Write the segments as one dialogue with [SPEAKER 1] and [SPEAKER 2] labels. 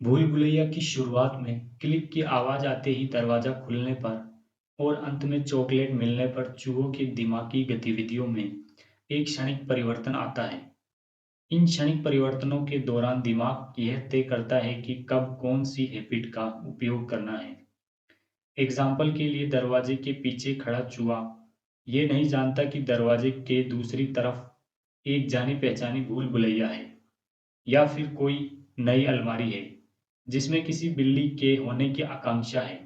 [SPEAKER 1] भूल भुलैया की शुरुआत में क्लिक की आवाज़ आते ही दरवाज़ा खुलने पर और अंत में चॉकलेट मिलने पर चूहों की दिमागी गतिविधियों में एक क्षणिक परिवर्तन आता है। इन क्षणिक परिवर्तनों के दौरान दिमाग यह तय करता है कि कब कौन-सी हैबिट का उपयोग करना है। एग्ज़ाम्पल के लिए दरवाजे के पीछे खड़ा चूहा ये नहीं जानता कि दरवाजे के दूसरी तरफ एक जानी-पहचानी भूल भुलैया है या फिर कोई नई अलमारी है, जिसमें किसी बिल्ली के होने की आकांक्षा है।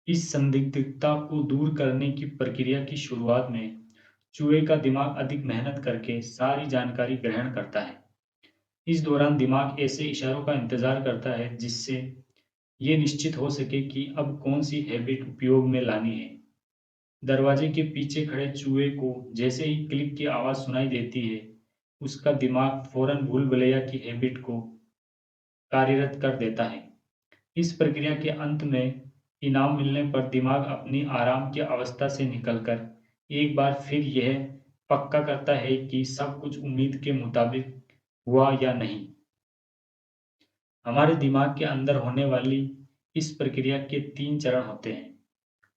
[SPEAKER 1] इस संदिग्धता को दूर करने की प्रक्रिया की शुरुआत में चूहे का दिमाग अधिक मेहनत करके सारी जानकारी ग्रहण करता है। इस दौरान दिमाग ऐसे इशारों का इंतज़ार करता है जिससे ये निश्चित हो सके कि अब कौन-सी हैबिट उपयोग में लानी है। दरवाजे के पीछे खड़े चूहे को जैसे ही क्लिक की आवाज़ सुनाई देती है, उसका दिमाग फ़ौरन भूल-भुलैया की हैबिट को कार्यरत कर देता है। इस प्रक्रिया के अंत में इनाम मिलने पर दिमाग अपनी आराम की अवस्था से निकलकर एक बार फिर यह पक्का करता है कि सब कुछ उम्मीद के मुताबिक हुआ या नहीं। हमारे दिमाग के अंदर होने वाली इस प्रक्रिया के 3 चरण होते हैं।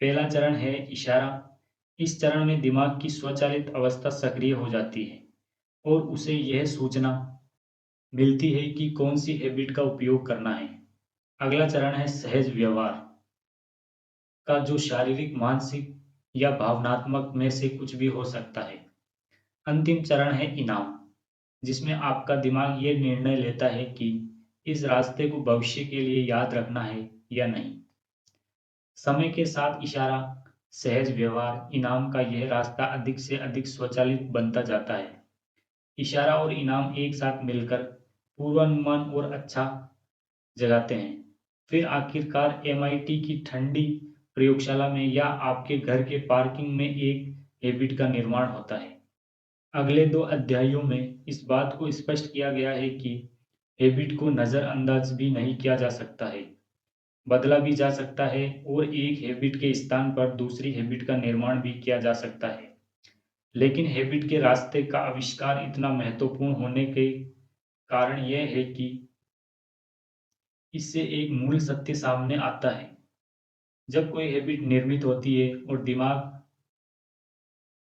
[SPEAKER 1] पहला चरण है इशारा। इस चरण में दिमाग की स्वचालित अवस्था सक्रिय हो जाती है और उसे यह सूचना मिलती है कि कौन-सी हैबिट का उपयोग करना है। अगला चरण है सहज व्यवहार का जो शारीरिक, मानसिक या भावनात्मक में से कुछ भी हो सकता है। अंतिम चरण है इनाम, जिसमें आपका दिमाग ये निर्णय लेता है कि इस रास्ते को भविष्य के लिए याद रखना है या नहीं। समय के साथ इशारा, सहज व्यवहार, इनाम का यह रास्ता अधिक से अधिक स्वचालित बनता जाता है। इशारा और इनाम एक साथ मिलकर पूर्वानुमान और अच्छा जगाते हैं। फिर आखिरकार एमआईटी की ठंडी प्रयोगशाला में या आपके घर के पार्किंग में एक हैबिट का निर्माण होता है। अगले 2 अध्यायों में इस बात को स्पष्ट किया गया है कि हैबिट को नज़रअंदाज भी नहीं किया जा सकता है, बदला भी जा सकता है और एक हैबिट के स्थान पर दूसरी हैबिट का निर्माण भी किया जा सकता है। लेकिन हैबिट के रास्ते का आविष्कार इतना महत्वपूर्ण होने के कारण यह है कि इससे एक मूल सत्य सामने आता है। जब कोई हैबिट निर्मित होती है और दिमाग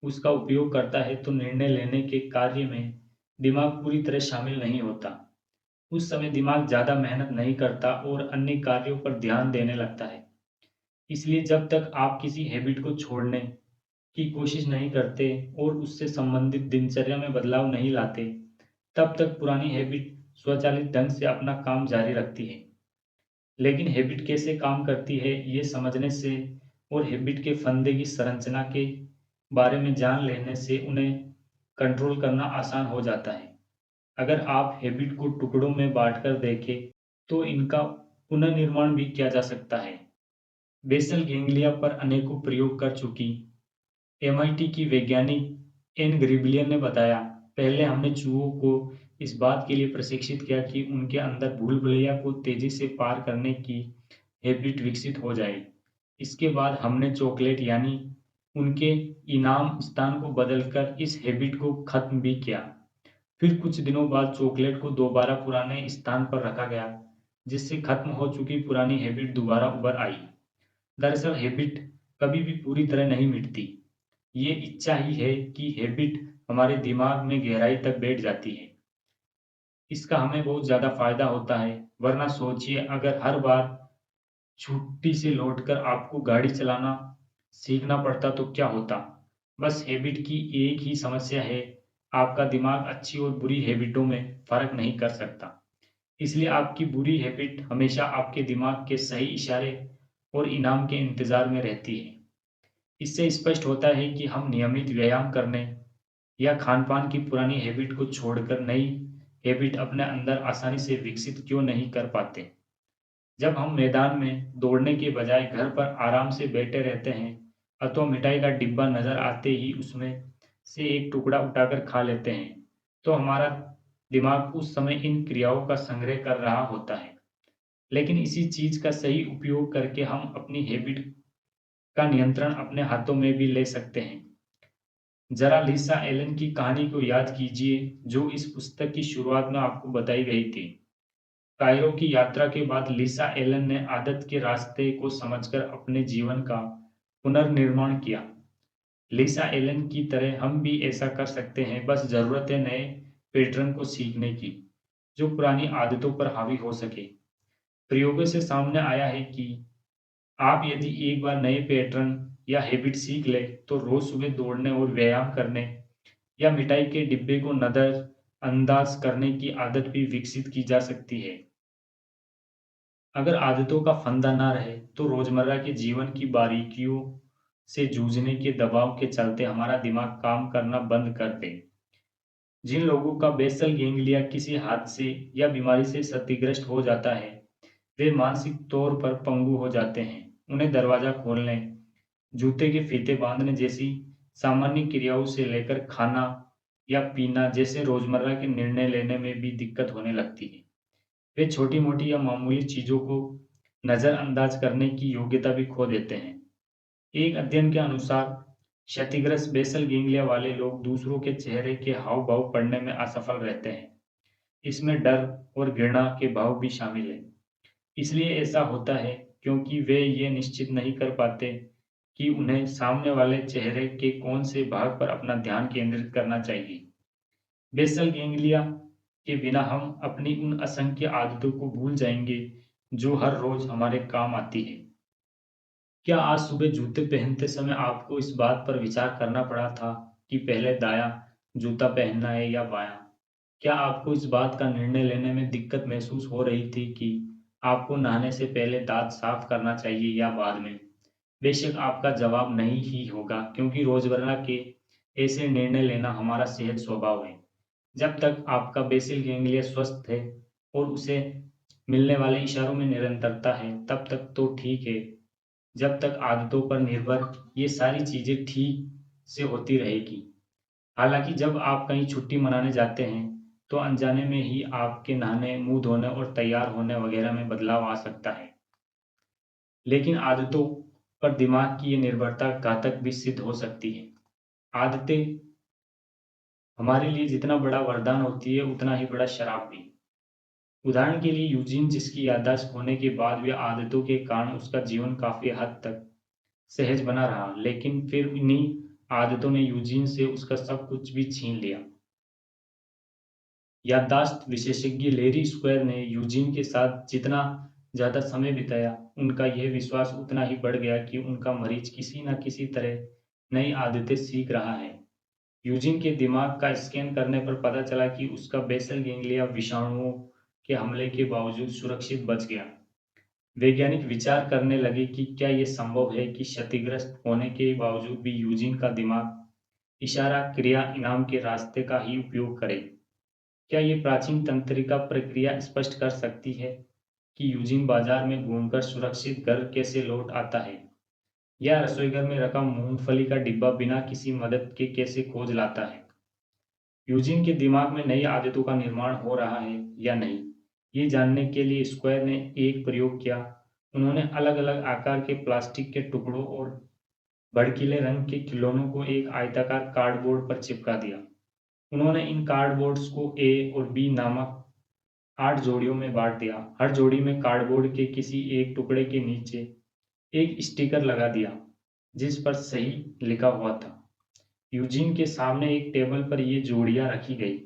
[SPEAKER 1] उसका उपयोग करता है तो निर्णय लेने के कार्य में दिमाग पूरी तरह शामिल नहीं होता। उस समय दिमाग ज़्यादा मेहनत नहीं करता और अन्य कार्यों पर ध्यान देने लगता है। इसलिए जब तक आप किसी हैबिट को छोड़ने की कोशिश नहीं करते और उससे संबंधित दिनचर्या में बदलाव नहीं लाते, तब तक पुरानी हैबिट स्वचालित ढंग से अपना काम जारी रखती है। लेकिन हैबिट कैसे काम करती है, ये समझने से और हैबिट के फंदे की संरचना के बारे में जान लेने से उन्हें कंट्रोल करना आसान हो जाता है। अगर आप हैबिट को टुकड़ों में बाँटकर देखें, तो इनका पुनर्निर्माण भी किया जा सकता है। बेसल गैंग्लिया पर अनेकों प्रयोग कर चुकी एमआईटी की वैज्ञानिक एन ग्रिबलियन ने बताया, पहले हमने चूहों को इस बात के लिए प्रशिक्षित किया कि उनके अंदर भूल-भुलैया को तेज़ी से पार करने की हैबिट विकसित हो जाए। इसके बाद हमने चॉकलेट यानी उनके इनाम स्थान को बदलकर इस हैबिट को खत्म भी किया। फिर कुछ दिनों बाद चॉकलेट को दोबारा पुराने स्थान पर रखा गया, जिससे खत्म हो चुकी पुरानी हैबिट दोबारा उभर आई। दरअसल हैबिट कभी भी पूरी तरह नहीं मिटती। ये इच्छा ही है कि हैबिट हमारे दिमाग में गहराई तक बैठ जाती है। इसका हमें बहुत ज़्यादा फ़ायदा होता है, वरना सोचिए अगर हर बार छुट्टी से लौटकर आपको गाड़ी चलाना सीखना पड़ता तो क्या होता? बस हैबिट की एक ही समस्या है, आपका दिमाग अच्छी और बुरी हैबिटों में फ़र्क नहीं कर सकता। इसलिए आपकी बुरी हैबिट हमेशा आपके दिमाग के सही इशारे और इनाम के इंतज़ार में रहती है। इससे स्पष्ट होता है कि हम नियमित व्यायाम करने या खान-पान की पुरानी हैबिट को छोड़कर नई हैबिट अपने अंदर आसानी से विकसित क्यों नहीं कर पाते। जब हम मैदान में दौड़ने के बजाय घर पर आराम से बैठे रहते हैं अथवा मिठाई का डिब्बा नज़र आते ही उसमें से एक टुकड़ा उठाकर खा लेते हैं, तो हमारा दिमाग उस समय इन क्रियाओं का संग्रह कर रहा होता है। लेकिन इसी चीज़ का सही उपयोग करके हम अपनी हैबिट का नियंत्रण अपने हाथों में भी ले सकते हैं। ज़रा लिसा एलन की कहानी को याद कीजिए, जो इस पुस्तक की शुरुआत में आपको बताई गई थी। कायरो की यात्रा के बाद लिसा एलन ने आदत के रास्ते को समझकर अपने जीवन का पुनर्निर्माण किया। लिसा एलन की तरह हम भी ऐसा कर सकते हैं, बस जरूरत है नए पैटर्न को सीखने की, जो पुरानी आदतों पर हावी हो सके। प्रयोगों से सामने आया है कि आप यदि एक बार नए पैटर्न या हैबिट सीख ले, तो रोज सुबह दौड़ने और व्यायाम करने या मिठाई के डिब्बे को नजरअंदाज करने की आदत भी विकसित की जा सकती है। अगर आदतों का फंदा ना रहे, तो रोजमर्रा के जीवन की बारीकियों से जूझने के दबाव के चलते हमारा दिमाग काम करना बंद कर दे। जिन लोगों का बेसल गेंगलिया किसी हादसे या बीमारी से क्षतिग्रस्त हो जाता है, वे मानसिक तौर पर पंगु हो जाते हैं। उन्हें दरवाजा खोलने, जूते के फीते बांधने जैसी सामान्य क्रियाओं से लेकर खाना या पीना जैसे रोजमर्रा के निर्णय लेने में भी दिक्कत होने लगती है। वे छोटी-मोटी या मामूली चीजों को नजरअंदाज करने की योग्यता भी खो देते हैं। एक अध्ययन के अनुसार क्षतिग्रस्त बेसल गेंगलिया वाले लोग दूसरों के चेहरे के हाव-भाव पढ़ने में असफल रहते हैं। इसमें डर और घृणा के भाव भी शामिल हैं। इसलिए ऐसा होता है क्योंकि वे ये निश्चित नहीं कर पाते कि उन्हें सामने वाले चेहरे के कौन से भाग पर अपना ध्यान केंद्रित करना चाहिए। बेसल गेंगलिया के बिना हम अपनी उन असंख्य आदतों को भूल जाएंगे जो हर रोज हमारे काम आती है। क्या आज सुबह जूते पहनते समय आपको इस बात पर विचार करना पड़ा था कि पहले दायां जूता पहनना है या बायां? क्या आपको इस बात का निर्णय लेने में दिक्कत महसूस हो रही थी कि आपको नहाने से पहले दांत साफ करना चाहिए या बाद में? बेशक आपका जवाब नहीं ही होगा, क्योंकि रोजमर्रा के ऐसे निर्णय लेना हमारा सहज स्वभाव है। जब तक आपका बेसिल गैंग्लिया स्वस्थ है और उसे मिलने वाले इशारों में निरंतरता है, तब तक तो ठीक है। जब तक आदतों पर निर्भर ये सारी चीजें ठीक से होती रहेगी। हालांकि जब आप कहीं छुट्टी मनाने जाते हैं, तो अनजाने में ही आपके नहाने, मुंह धोने और तैयार होने वगैरह में बदलाव आ सकता है। लेकिन आदतों पर दिमाग की ये निर्भरता घातक भी सिद्ध हो सकती है। आदतें हमारे लिए जितना बड़ा वरदान होती है, उतना ही बड़ा श्राप भी। उदाहरण के लिए यूजीन, जिसकी याददाश्त खोने के बाद भी आदतों के कारण उसका जीवन काफी हद तक सहज बना रहा, लेकिन फिर इन्हीं आदतों ने यूजीन से उसका सब कुछ भी छीन लिया। याददाश्त विशेषज्ञ लेरी स्क्वायर ने यूजीन के साथ जितना ज्यादा समय बिताया, उनका यह विश्वास उतना ही बढ़ गया कि उनका मरीज किसी न किसी तरह नई आदतें सीख रहा है। यूजीन के दिमाग का स्कैन करने पर पता चला कि उसका बेसल गैंग्लिया विषाणुओं के हमले के बावजूद सुरक्षित बच गया। वैज्ञानिक विचार करने लगे कि क्या यह संभव है कि क्षतिग्रस्त होने के बावजूद भी यूजीन का दिमाग इशारा क्रिया इनाम के रास्ते का ही उपयोग करे। क्या ये प्राचीन तंत्रिका प्रक्रिया स्पष्ट कर सकती है कि यूजीन बाजार में घूमकर सुरक्षित घर कैसे लौट आता है, या रसोईघर में रखा मूंगफली का डिब्बा बिना किसी मदद के कैसे खोज लाता है। यूजीन के दिमाग में नई आदतों का निर्माण हो रहा है या नहीं, ये जानने के लिए स्क्वायर ने एक प्रयोग किया। उन्होंने अलग-अलग आकार के प्लास्टिक के टुकड़ों और भड़कीले रंग के खिलौनों को एक आयताकार कार्डबोर्ड पर चिपका दिया। उन्होंने इन कार्डबोर्ड्स को ए और बी नामक 8 जोड़ियों में बांट दिया। हर जोड़ी में कार्डबोर्ड के किसी एक टुकड़े के नीचे एक स्टिकर लगा दिया, जिस पर सही लिखा हुआ था। यूजीन के सामने एक टेबल पर ये जोड़ियां रखी गई।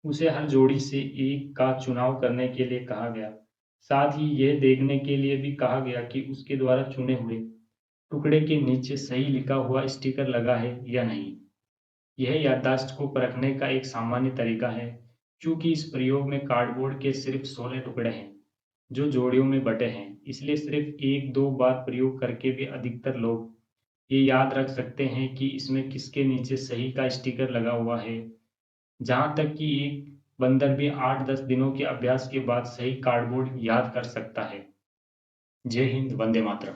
[SPEAKER 1] उसे हर जोड़ी से एक का चुनाव करने के लिए कहा गया। साथ ही यह देखने के लिए भी कहा गया कि उसके द्वारा चुने हुए टुकड़े के नीचे सही लिखा हुआ स्टिकर लगा है या नहीं। यह याददाश्त को परखने का एक सामान्य तरीका है। चूंकि इस प्रयोग में कार्डबोर्ड के सिर्फ 16 टुकड़े हैं, जो जोड़ियों में बटे हैं, इसलिए सिर्फ एक दो बार प्रयोग करके भी अधिकतर लोग ये याद रख सकते हैं कि इसमें किसके नीचे सही का स्टिकर लगा हुआ है। जहाँ तक कि एक बंदर भी 8-10 दिनों के अभ्यास के बाद सही कार्डबोर्ड याद कर सकता है। जय हिंद, वंदे मातरम।